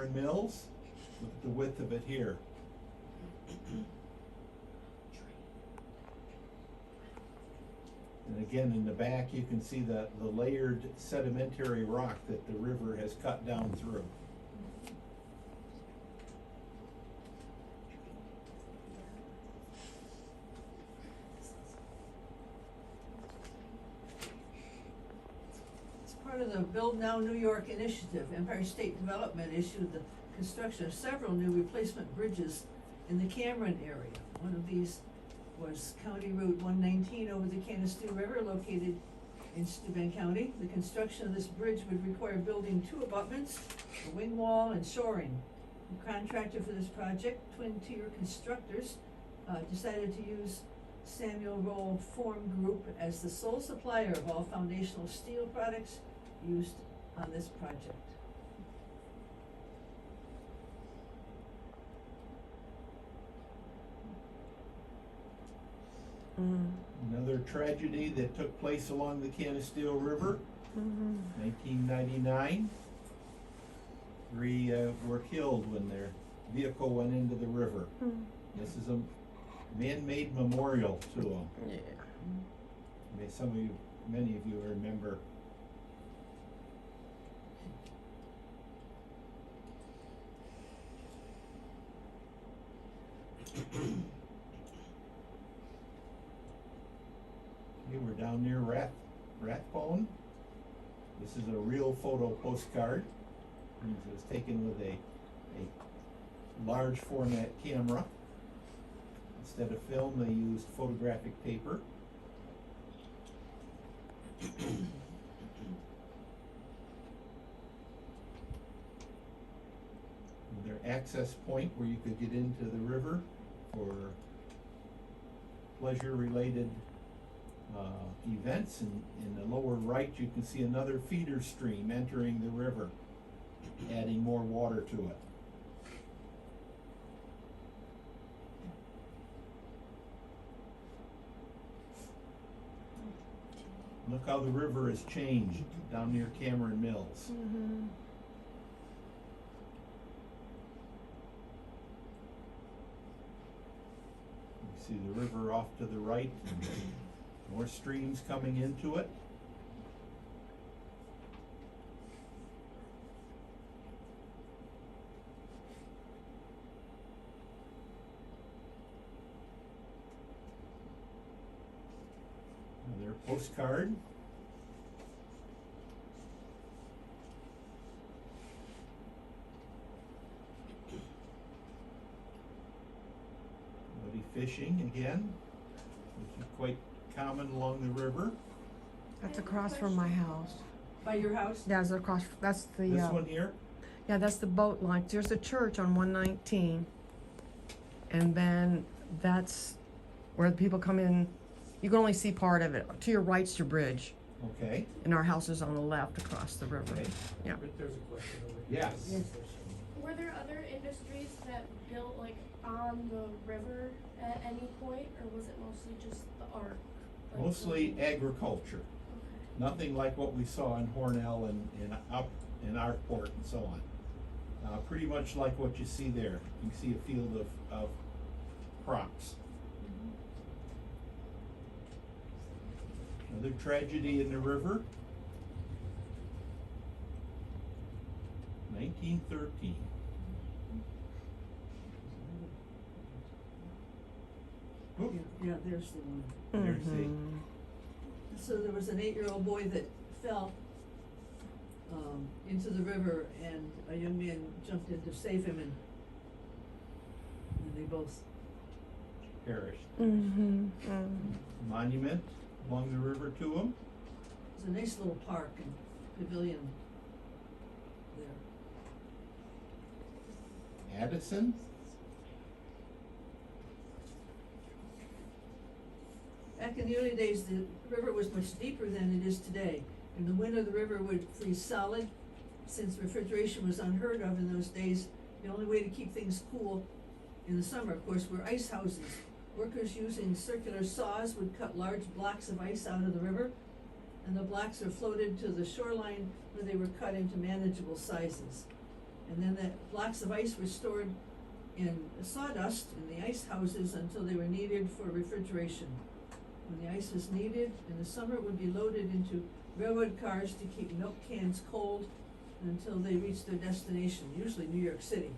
Cameron Mills. Look at the width of it here. And again, in the back, you can see the layered sedimentary rock that the river has cut down through. As part of the Build Now New York initiative, Empire State Development issued the construction of several new replacement bridges in the Cameron area. One of these was County Route 119 over the Canisteo River located in Steuben County. The construction of this bridge would require building 2 abutments, a wing wall, and shoring. The contractor for this project, Twin Tier Constructors, decided to use Samuel Roll Form Group as the sole supplier of all foundational steel products used on this project. Another tragedy that took place along the Canisteo River, 1999. 3 were killed when their vehicle went into the river. This is a man-made memorial to them. Yeah. Many of you remember. Okay, we're down near Rathbone. This is a real photo postcard. It was taken with a large format camera. Instead of film, they used photographic paper. Their access point where you could get into the river for pleasure-related events. And in the lower right, you can see another feeder stream entering the river, adding more water to it. Look how the river has changed down near Cameron Mills. You see the river off to the right, and more streams coming into it. Another postcard. Somebody fishing again, which is quite common along the river. That's across from my house. By your house? That's across, that's the, This one here, yeah, that's the boat launch. There's a church on 119. And then that's where the people come in. You can only see part of it. To your right's your bridge. okay, And our house is on the left across the river. okay, Yeah. But there's a question over here. yes. Were there other industries that built like on the river at any point, or was it mostly just the ark? Like, Mostly agriculture, Okay. nothing like what we saw in Hornell and up in Arkport and so on. Pretty much like what you see there. You can see a field of crops. Another tragedy in the river. 1913. Oop, Yeah, there's the one. there's the, Mhm. So there was an 8-year-old boy that fell into the river, and a young man jumped in to save him, and they both. perished. Mm-hmm. Monument along the river to him. It's a nice little park and pavilion there. Addison. Back in the early days, the river was much deeper than it is today. In the winter, the river would freeze solid. Since refrigeration was unheard of in those days, the only way to keep things cool in the summer, of course, were ice houses. Workers using circular saws would cut large blocks of ice out of the river, and the blocks are floated to the shoreline where they were cut into manageable sizes. And then the blocks of ice were stored in sawdust in the ice houses until they were needed for refrigeration. When the ice was needed in the summer, it would be loaded into railroad cars to keep milk cans cold until they reached their destination, usually New York City.